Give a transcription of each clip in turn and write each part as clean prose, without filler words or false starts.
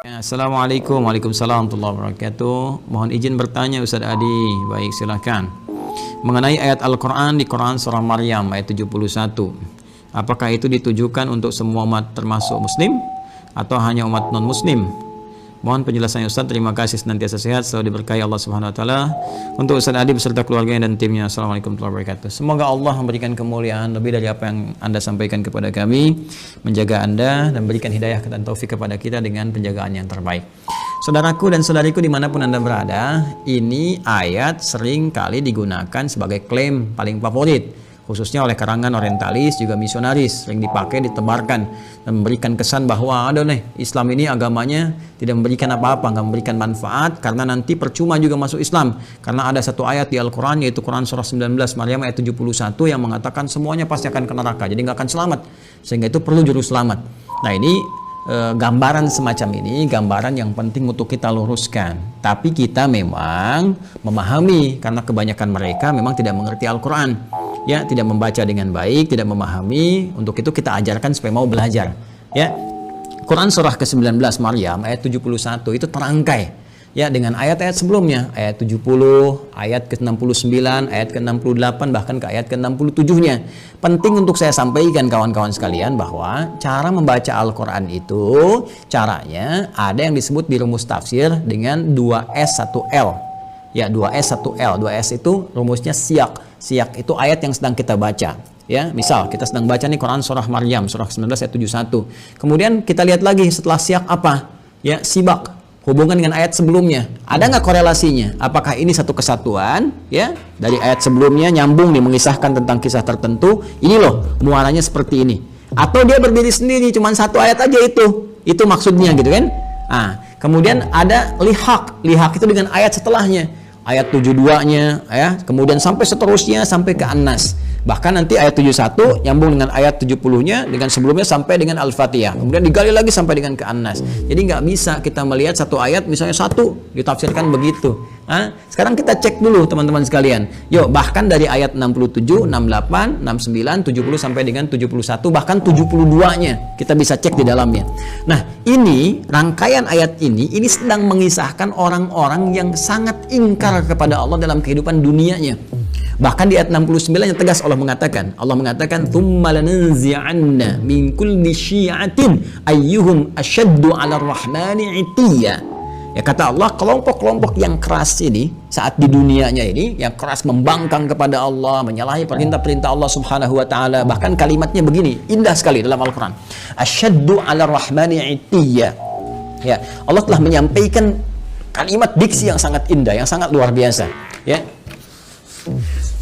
Assalamualaikum, waalaikumsalam warahmatullahi wabarakatuh. Mohon izin bertanya Ustaz Adi. Baik, silakan. Mengenai ayat Al-Quran di Quran surah Maryam ayat 71, apakah itu ditujukan untuk semua umat termasuk muslim atau hanya umat non muslim? Mohon penjelasannya Ustaz. Terima kasih, senantiasa sehat, selalu diberkahi Allah Subhanahu wa taala. Untuk Ustaz Adi beserta keluarganya dan timnya. Assalamualaikum warahmatullahi wabarakatuh. Semoga Allah memberikan kemuliaan lebih dari apa yang Anda sampaikan kepada kami, menjaga Anda dan berikan hidayah dan taufik kepada kita dengan penjagaan yang terbaik. Saudaraku dan saudariku dimanapun Anda berada, ini ayat sering kali digunakan sebagai klaim paling favorit, khususnya oleh karangan orientalis juga misionaris, sering dipakai, ditebarkan dan memberikan kesan bahwa ada nih Islam ini agamanya tidak memberikan apa-apa, nggak memberikan manfaat, karena nanti percuma juga masuk Islam, karena ada satu ayat di Al-Quran yaitu Quran surah 19 Maryam ayat 71 yang mengatakan semuanya pasti akan ke neraka, jadi nggak akan selamat, sehingga itu perlu juru selamat. Nah ini gambaran semacam ini, gambaran yang penting untuk kita luruskan. Tapi kita memang memahami, karena kebanyakan mereka memang tidak mengerti Al-Quran, ya, tidak membaca dengan baik, tidak memahami. Untuk itu kita ajarkan supaya mau belajar, ya. Quran surah ke-19 Maryam ayat 71 itu terangkai, ya, dengan ayat-ayat sebelumnya, ayat 70, ayat ke-69, ayat ke-68, bahkan ke ayat ke-67-nya. Penting untuk saya sampaikan kawan-kawan sekalian bahwa cara membaca Al-Quran itu, caranya ada yang disebut di rumus tafsir dengan 2S 1L. Ya, 2S 1L. 2S itu rumusnya siyak. Siyak itu ayat yang sedang kita baca. Ya, misal kita sedang baca nih Quran surah Maryam surah 19 ayat 71. Kemudian kita lihat lagi setelah siyak apa? Ya, sibak. Hubungan dengan ayat sebelumnya. Ada nggak korelasinya? Apakah ini satu kesatuan? Ya, dari ayat sebelumnya nyambung nih mengisahkan tentang kisah tertentu. Ini loh muaranya seperti ini. Atau dia berdiri sendiri, cuma satu ayat aja itu. Itu maksudnya gitu kan? Nah, kemudian ada lihak. Lihak itu dengan ayat setelahnya. Ayat 72-nya, ya, kemudian sampai seterusnya sampai ke An-Nas. Bahkan nanti ayat 71 nyambung dengan ayat 70-nya dengan sebelumnya sampai dengan Al-Fatihah. Kemudian digali lagi sampai dengan ke An-Nas. Jadi nggak bisa kita melihat satu ayat misalnya satu ditafsirkan begitu. Sekarang kita cek dulu teman-teman sekalian. Yuk, bahkan dari ayat 67, 68, 69, 70 sampai dengan 71, bahkan 72-nya kita bisa cek di dalamnya. Nah, ini rangkaian ayat ini sedang mengisahkan orang-orang yang sangat ingkar kepada Allah dalam kehidupan dunianya. Bahkan di ayat 69 yang tegas Allah mengatakan tsumma lananzi'anna min kulli syi'atin ayyuhum asyaddu 'ala ar-rahmani 'itiyya. Ya, kata Allah, kelompok-kelompok yang keras ini saat di dunianya ini, yang keras membangkang kepada Allah, menyalahi perintah-perintah Allah Subhanahu wa taala, bahkan kalimatnya begini, indah sekali dalam Al-Qur'an. Asyaddu 'ala ar-rahmani 'itiyya. Ya, Allah telah menyampaikan kalimat diksi yang sangat indah, yang sangat luar biasa, ya.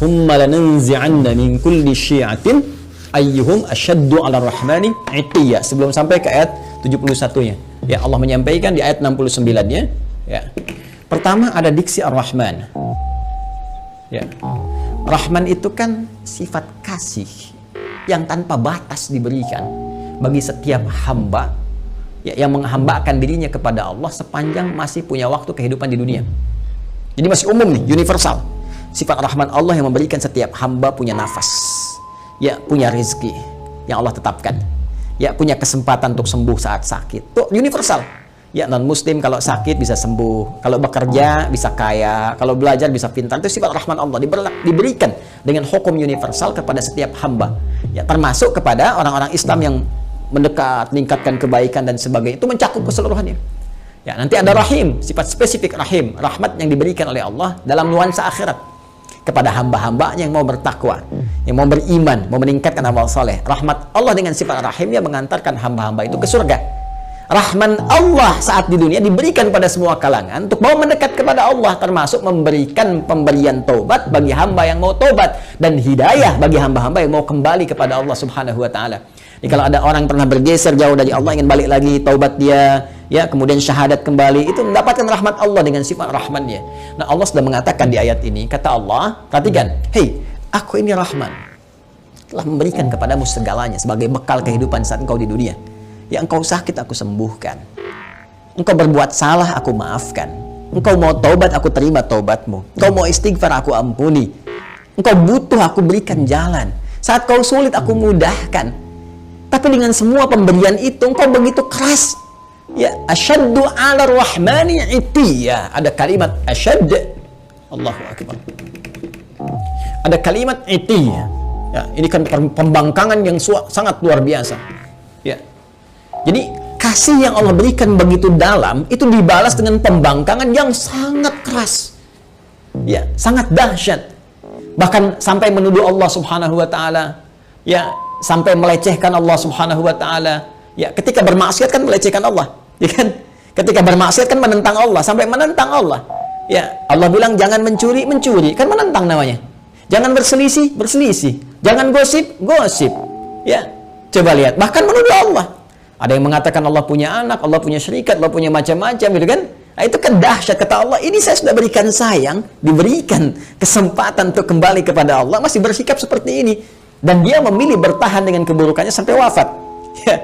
Tsumma lananzi'anna min kulli syi'atin ayyuhum asyaddu 'ala ar-rahmani 'itiyya. Sebelum sampai ke ayat 71-nya. Ya, Allah menyampaikan di ayat 69-nya, ya. Pertama ada diksi Ar-Rahman. Ya. Rahman itu kan sifat kasih yang tanpa batas diberikan bagi setiap hamba, ya, yang menghambakan dirinya kepada Allah sepanjang masih punya waktu kehidupan di dunia. Jadi masih umum nih, universal. Sifat Rahman Allah yang memberikan setiap hamba punya nafas, ya, punya rezeki yang Allah tetapkan, ya, punya kesempatan untuk sembuh saat sakit. Itu universal. Ya, non muslim kalau sakit bisa sembuh, kalau bekerja bisa kaya, kalau belajar bisa pintar. Itu sifat Rahman Allah diberikan dengan hukum universal kepada setiap hamba. Ya, termasuk kepada orang-orang Islam yang mendekat, meningkatkan kebaikan dan sebagainya. Itu mencakup keseluruhannya. Ya, nanti ada Rahim, sifat spesifik Rahim, rahmat yang diberikan oleh Allah dalam nuansa akhirat kepada hamba-hambanya yang mau bertakwa, yang mau beriman, mau meningkatkan amal soleh. Rahmat Allah dengan sifat rahimnya mengantarkan hamba-hamba itu ke surga. Rahman Allah saat di dunia diberikan pada semua kalangan untuk mau mendekat kepada Allah, termasuk memberikan pemberian taubat bagi hamba yang mau taubat dan hidayah bagi hamba-hamba yang mau kembali kepada Allah Subhanahu wa taala. Jadi kalau ada orang pernah bergeser jauh dari Allah, ingin balik lagi, taubat dia, ya, kemudian syahadat kembali, itu mendapatkan rahmat Allah dengan sifat rahmannya. Nah, Allah sudah mengatakan di ayat ini, kata Allah, perhatikan, hei, aku ini Rahman, telah memberikan kepadamu segalanya sebagai bekal kehidupan saat engkau di dunia. Ya, engkau sakit, aku sembuhkan. Engkau berbuat salah, aku maafkan. Engkau mau taubat, aku terima taubatmu. Engkau mau istighfar, aku ampuni. Engkau butuh, aku berikan jalan. Saat kau sulit, aku mudahkan. Tapi dengan semua pemberian itu, engkau begitu keras Ya, asyaddu 'ala ar-rahmani 'itiyya. Ada kalimat asyad. Allahu akbar. Ada kalimat itiyya. Ya, ini kan pembangkangan yang sangat luar biasa. Ya. Jadi kasih yang Allah berikan begitu dalam itu dibalas dengan pembangkangan yang sangat keras. Ya, sangat dahsyat. Bahkan sampai menuduh Allah Subhanahu wa taala. Ya, sampai melecehkan Allah Subhanahu wa taala. Ya, ketika bermaksiat kan melecehkan Allah. Ya kan? Ketika bermaksiat kan menentang Allah, sampai menentang Allah. Ya, Allah bilang jangan mencuri, mencuri, kan menentang namanya. Jangan berselisih, berselisih. Jangan gosip, gosip. Ya, coba lihat, bahkan menuduh Allah. Ada yang mengatakan Allah punya anak, Allah punya syarikat, Allah punya macam-macam, gitu kan? Nah, itu kan dahsyat, kata Allah. Ini saya sudah berikan sayang, diberikan kesempatan untuk kembali kepada Allah, masih bersikap seperti ini. Dan dia memilih bertahan dengan keburukannya sampai wafat. Ya.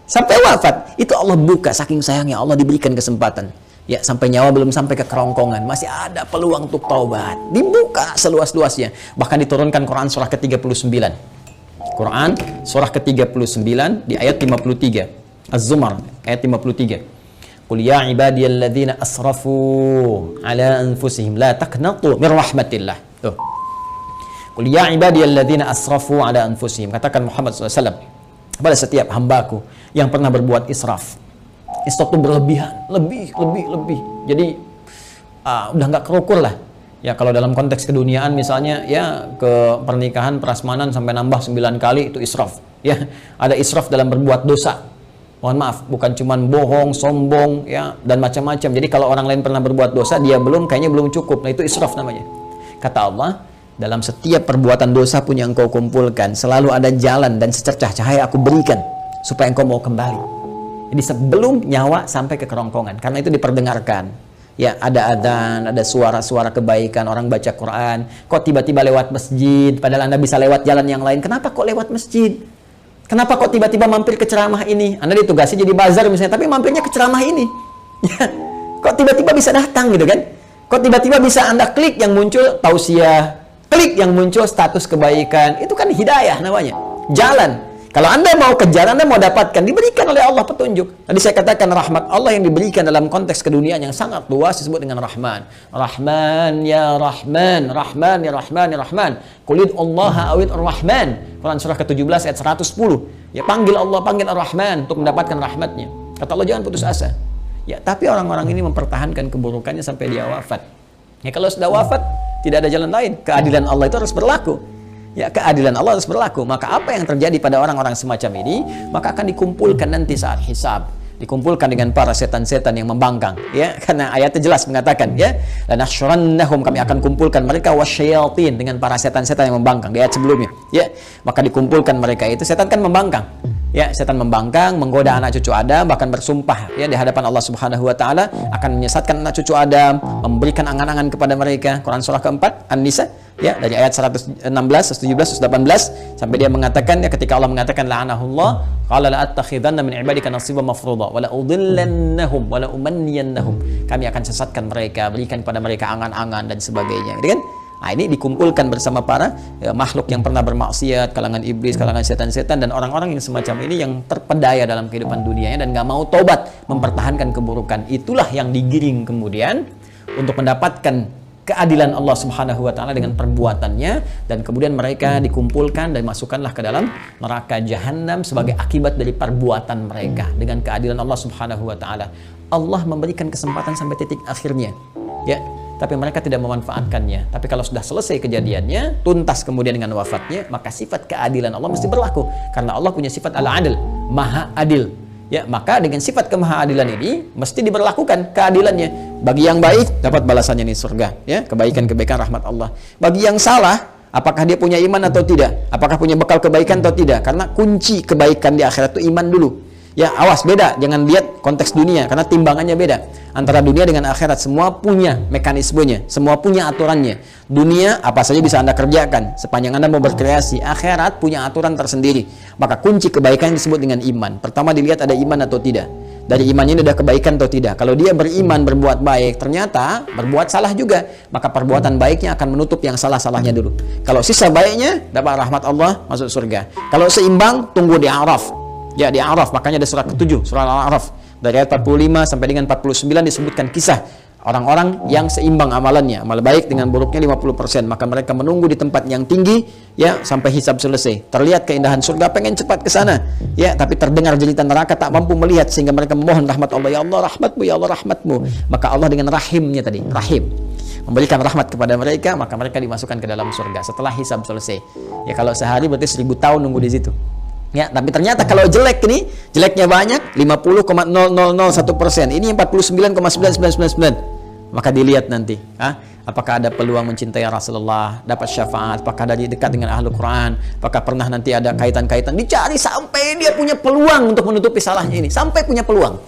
Sampai wafat, itu Allah buka, saking sayangnya Allah diberikan kesempatan. Ya, sampai nyawa belum sampai ke kerongkongan, masih ada peluang untuk taubat. Dibuka seluas-luasnya. Bahkan diturunkan Quran surah ke-39. Quran surah ke-39 di ayat 53. Az-Zumar ayat 53. Qul ya ibadiyalladzina asrafu ala anfusihim la taqnatu min rahmatillah. Tuh. Qul ya ibadiyalladzina asrafu ala anfusihim. Katakan Muhammad SAW pada setiap hambaku yang pernah berbuat israf. Israf itu berlebihan, lebih. Jadi udah nggak kerukur lah. Ya, kalau dalam konteks keduniaan misalnya, ya ke pernikahan, prasmanan sampai nambah 9 kali, itu israf. Ya, ada israf dalam berbuat dosa. Mohon maaf, bukan cuman bohong, sombong, ya, dan macam-macam. Jadi kalau orang lain pernah berbuat dosa, dia kayaknya belum cukup. Nah, itu israf namanya. Kata Allah, dalam setiap perbuatan dosa pun yang engkau kumpulkan, selalu ada jalan dan secercah cahaya aku berikan supaya engkau mau kembali. Jadi sebelum nyawa sampai ke kerongkongan, karena itu diperdengarkan. Ya, ada adzan, ada suara-suara kebaikan, orang baca Quran. Kok tiba-tiba lewat masjid, padahal Anda bisa lewat jalan yang lain. Kenapa kok lewat masjid? Kenapa kok tiba-tiba mampir ke ceramah ini? Anda ditugasi jadi bazar misalnya, tapi mampirnya ke ceramah ini. Ya, kok tiba-tiba bisa datang gitu kan? Kok tiba-tiba bisa Anda klik yang muncul tausiah, klik yang muncul status kebaikan. Itu kan hidayah namanya, jalan. Kalau Anda mau kejar, Anda mau dapatkan, diberikan oleh Allah petunjuk. Tadi saya katakan rahmat Allah yang diberikan dalam konteks keduniaan yang sangat luas disebut dengan Rahman. Rahman ya Rahman, Rahman ya Rahman ya Rahman. Qulid Allah awid Ar-Rahman. Quran surah ke-17 ayat 110. Ya, panggil Allah, panggil Ar-Rahman untuk mendapatkan rahmatnya. Kata Allah, jangan putus asa. Ya, tapi orang-orang ini mempertahankan keburukannya sampai dia wafat. Ya, kalau sudah wafat, tidak ada jalan lain. Keadilan Allah itu harus berlaku. Ya, keadilan Allah harus berlaku. Maka apa yang terjadi pada orang-orang semacam ini, maka akan dikumpulkan nanti saat hisab, dikumpulkan dengan para setan-setan yang membangkang, ya, karena ayatnya jelas mengatakan, ya, lanahsyurannahum, kami akan kumpulkan mereka wasyayatin, dengan para setan-setan yang membangkang di ayat sebelumnya, ya, maka dikumpulkan mereka itu. Setan kan membangkang, ya, setan membangkang, menggoda anak cucu Adam, bahkan bersumpah, ya, di hadapan Allah Subhanahu wa taala akan menyesatkan anak cucu Adam, memberikan angan-angan kepada mereka. Quran surah keempat An-Nisa, ya, dari ayat 116, 117, 118 sampai dia mengatakan, ya, ketika Allah mengatakan la'anahullah, qala la attakhidanna min ibadika nasiban mafruḍa wa la udhillannahum wa la umanniyannahum, kami akan sesatkan mereka, berikan kepada mereka angan-angan dan sebagainya, gitu kan? Nah, ini dikumpulkan bersama para makhluk yang pernah bermaksiat, kalangan iblis, kalangan setan-setan, dan orang-orang yang semacam ini yang terpedaya dalam kehidupan dunianya dan gak mau tobat, mempertahankan keburukan. Itulah yang digiring kemudian untuk mendapatkan keadilan Allah Subhanahu wa taala dengan perbuatannya, dan kemudian mereka dikumpulkan dan masukkanlah ke dalam neraka jahanam sebagai akibat dari perbuatan mereka dengan keadilan Allah Subhanahu wa taala. Allah memberikan kesempatan sampai titik akhirnya, ya, tapi mereka tidak memanfaatkannya. Tapi kalau sudah selesai kejadiannya, tuntas kemudian dengan wafatnya, maka sifat keadilan Allah mesti berlaku, karena Allah punya sifat al-adil, maha adil. Ya, maka dengan sifat kemahaadilan ini mesti diberlakukan keadilannya. Bagi yang baik dapat balasannya di surga, ya, kebaikan-kebaikan rahmat Allah. Bagi yang salah, apakah dia punya iman atau tidak? Apakah punya bekal kebaikan atau tidak? Karena kunci kebaikan di akhirat itu iman dulu. Ya, awas, beda, jangan lihat konteks dunia, karena timbangannya beda. Antara dunia dengan akhirat, semua punya mekanismenya, semua punya aturannya. Dunia apa saja bisa Anda kerjakan sepanjang Anda mau berkreasi. Akhirat punya aturan tersendiri. Maka kunci kebaikan disebut dengan iman. Pertama dilihat ada iman atau tidak. Dari imannya ini ada kebaikan atau tidak. Kalau dia beriman, berbuat baik, ternyata berbuat salah juga, maka perbuatan baiknya akan menutup yang salah-salahnya dulu. Kalau sisa baiknya, dapat rahmat Allah, masuk surga. Kalau seimbang, tunggu di Araf. Ya, di Araf, makanya ada surah ke-7, surah Al-A'raf. Dari ayat 45 sampai dengan 49 disebutkan kisah orang-orang yang seimbang amalannya, amal baik dengan buruknya 50%, maka mereka menunggu di tempat yang tinggi ya sampai hisab selesai. Terlihat keindahan surga, pengen cepat ke sana ya, tapi terdengar jeritan neraka, tak mampu melihat sehingga mereka memohon rahmat Allah, ya Allah rahmatmu, ya Allah rahmatmu. Maka Allah dengan rahimnya tadi, rahim, memberikan rahmat kepada mereka, maka mereka dimasukkan ke dalam surga setelah hisab selesai. Ya kalau sehari berarti 1000 tahun nunggu di situ. Ya, tapi ternyata kalau jelek ini, jeleknya banyak, 50,0001%. Ini 49,9999. Maka dilihat nanti, apakah ada peluang mencintai Rasulullah, dapat syafaat, apakah dari dekat dengan Ahlul Quran, apakah pernah nanti ada kaitan-kaitan, dicari sampai dia punya peluang untuk menutupi salahnya ini, sampai punya peluang.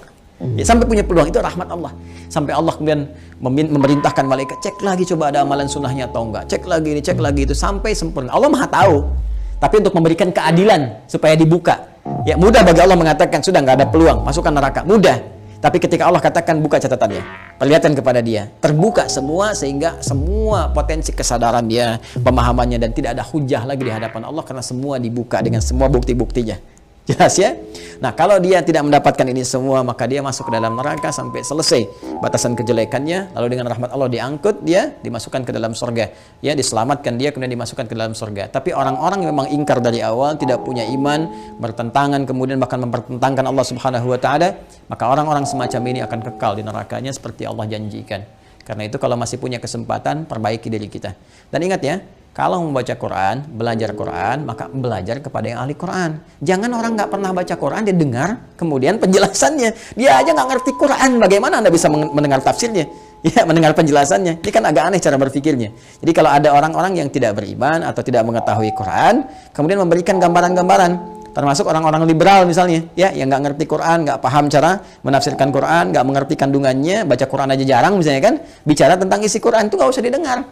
Ya, sampai punya peluang, itu rahmat Allah. Sampai Allah kemudian memerintahkan malaikat, cek lagi coba ada amalan sunnahnya atau enggak, cek lagi ini, cek lagi itu, sampai sempurna. Allah Maha tahu. Tapi untuk memberikan keadilan supaya dibuka. Ya, mudah bagi Allah mengatakan sudah nggak ada peluang, masukkan neraka, mudah. Tapi ketika Allah katakan buka catatannya, perlihatkan kepada dia, terbuka semua sehingga semua potensi kesadaran dia, pemahamannya, dan tidak ada hujah lagi di hadapan Allah karena semua dibuka dengan semua bukti-buktinya. Jelas ya? Nah, kalau dia tidak mendapatkan ini semua, maka dia masuk ke dalam neraka sampai selesai batasan kejelekannya, lalu dengan rahmat Allah diangkut, dia dimasukkan ke dalam surga. Ya, diselamatkan dia, kemudian dimasukkan ke dalam surga. Tapi orang-orang yang memang ingkar dari awal, tidak punya iman, bertentangan, kemudian bahkan mempertentangkan Allah Subhanahu wa taala, maka orang-orang semacam ini akan kekal di nerakanya seperti Allah janjikan. Karena itu kalau masih punya kesempatan, perbaiki diri kita. Dan ingat ya, kalau membaca Quran, belajar Quran, maka belajar kepada yang ahli Quran. Jangan orang nggak pernah baca Quran, dia dengar, kemudian penjelasannya. Dia aja nggak ngerti Quran, bagaimana Anda bisa mendengar tafsirnya? Ya, mendengar penjelasannya. Ini kan agak aneh cara berpikirnya. Jadi kalau ada orang-orang yang tidak beriman atau tidak mengetahui Quran, kemudian memberikan gambaran-gambaran, termasuk orang-orang liberal misalnya, ya, yang nggak ngerti Quran, nggak paham cara menafsirkan Quran, nggak mengerti kandungannya, baca Quran aja jarang misalnya kan, bicara tentang isi Quran itu nggak usah didengar.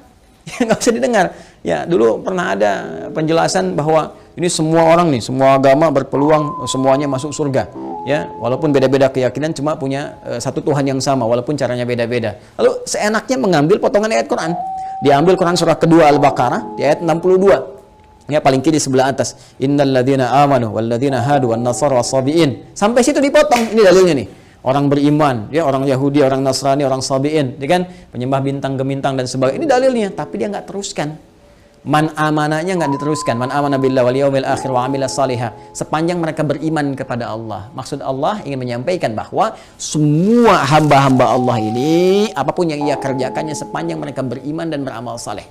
Ya, nggak usah didengar. Ya, dulu pernah ada penjelasan bahwa ini semua orang nih, semua agama berpeluang semuanya masuk surga. Ya, walaupun beda-beda keyakinan, cuma punya satu Tuhan yang sama, walaupun caranya beda-beda. Lalu seenaknya mengambil potongan ayat Quran. Diambil Quran surah kedua Al-Baqarah di ayat 62. Ya, paling kiri sebelah atas. Innal ladzina amanu wal ladzina hadu wan nasara was-sabiin. Sampai situ dipotong. Ini dalilnya nih. Orang beriman, ya, orang Yahudi, orang Nasrani, orang Sabi'in, ya kan, penyembah bintang gemintang dan sebagainya. Ini dalilnya, tapi dia nggak teruskan. Man amanahnya nggak diteruskan. Man amana billah wal yaumil akhir wa amila salihah. Sepanjang mereka beriman kepada Allah. Maksud Allah ingin menyampaikan bahwa semua hamba-hamba Allah ini, apapun yang ia kerjakannya sepanjang mereka beriman dan beramal saleh.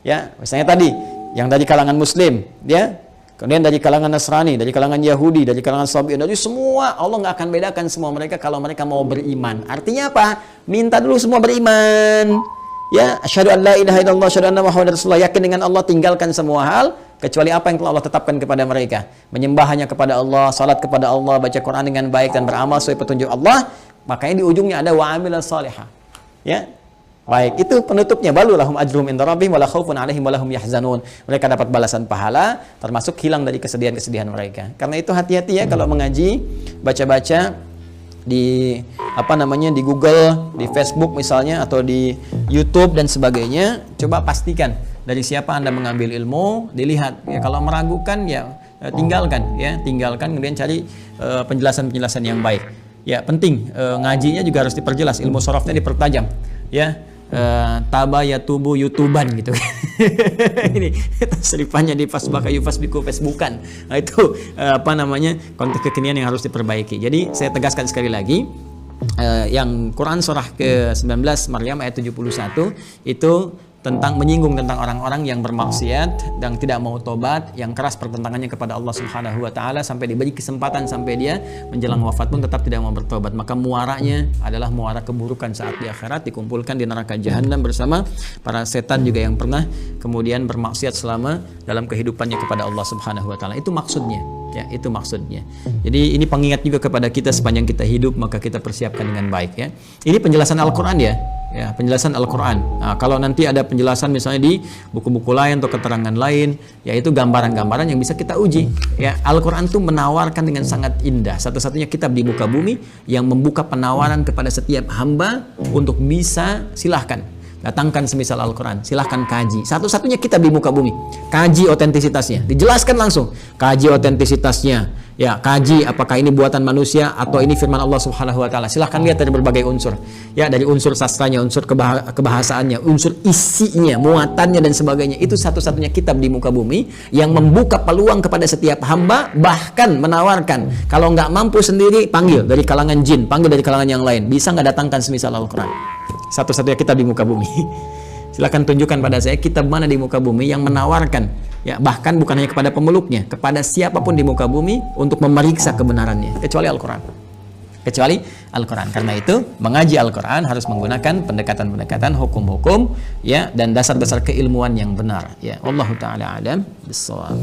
Ya, misalnya tadi yang dari kalangan Muslim, ya. Kemudian dari kalangan Nasrani, dari kalangan Yahudi, dari kalangan Sabi'in, dari semua, Allah nggak akan bedakan semua mereka kalau mereka mau beriman. Artinya apa? Minta dulu semua beriman. Ya, asyhadu an la ilaha illallah, asyhadu anna muhammadar rasulullah, yakin dengan Allah, tinggalkan semua hal kecuali apa yang telah Allah tetapkan kepada mereka. Menyembah hanya kepada Allah, salat kepada Allah, baca Quran dengan baik dan beramal sesuai petunjuk Allah. Makanya di ujungnya ada wa amilus salihah. Ya. Baik, itu penutupnya, balu lahum ajrum inda rabbihim wala khaufun alaihim wala hum yahzanun. Mereka dapat balasan pahala, termasuk hilang dari kesedihan-kesedihan mereka. Karena itu hati-hati ya kalau mengaji, baca-baca di di Google, di Facebook misalnya, atau di YouTube dan sebagainya, coba pastikan dari siapa Anda mengambil ilmu, dilihat. Ya, kalau meragukan ya tinggalkan, kemudian cari penjelasan-penjelasan yang baik. Ya, penting ngajinya juga harus diperjelas, ilmu sorofnya dipertajam. Ya, taba ya tubuh youtuban gitu. Ini seripannya di fasbaka yufasbiku Facebookan. Nah, itu konteks kekinian yang harus diperbaiki. Jadi saya tegaskan sekali lagi, yang Quran surah ke-19 Maryam ayat 71 itu tentang menyinggung tentang orang-orang yang bermaksiat dan tidak mau tobat, yang keras pertentangannya kepada Allah Subhanahu wa taala sampai diberi kesempatan sampai dia menjelang wafat pun tetap tidak mau bertobat. Maka muaranya adalah muara keburukan saat di akhirat, dikumpulkan di neraka jahanam bersama para setan juga yang pernah kemudian bermaksiat selama dalam kehidupannya kepada Allah Subhanahu wa taala. Itu maksudnya. Ya, itu maksudnya. Jadi ini pengingat juga kepada kita sepanjang kita hidup, maka kita persiapkan dengan baik ya. Ini penjelasan Al-Qur'an ya. Ya, penjelasan Al-Qur'an. Nah, kalau nanti ada penjelasan misalnya di buku-buku lain atau keterangan lain, yaitu gambaran-gambaran yang bisa kita uji. Ya, Al-Qur'an itu menawarkan dengan sangat indah. Satu-satunya kitab di muka bumi yang membuka penawaran kepada setiap hamba untuk bisa silahkan datangkan semisal Al-Quran, silahkan kaji. Satu-satunya kitab di muka bumi. Kaji otentisitasnya, dijelaskan langsung. Kaji otentisitasnya, ya kaji apakah ini buatan manusia atau ini firman Allah Subhanahu wa taala. Silahkan lihat dari berbagai unsur. Ya, dari unsur sastranya, unsur kebahasaannya, unsur isinya, muatannya dan sebagainya. Itu satu-satunya kitab di muka bumi yang membuka peluang kepada setiap hamba, bahkan menawarkan kalau nggak mampu sendiri panggil dari kalangan jin, panggil dari kalangan yang lain. Bisa nggak datangkan semisal Al-Qur'an. Satu-satunya kitab di muka bumi. Silakan tunjukkan pada saya kitab mana di muka bumi yang menawarkan, ya bahkan bukan hanya kepada pemeluknya, kepada siapapun di muka bumi untuk memeriksa kebenarannya, kecuali Al-Quran. Kecuali Al-Quran. Karena itu mengaji Al-Quran harus menggunakan pendekatan-pendekatan hukum-hukum, ya, dan dasar-dasar keilmuan yang benar. Ya, wallahu taala alam bissawab.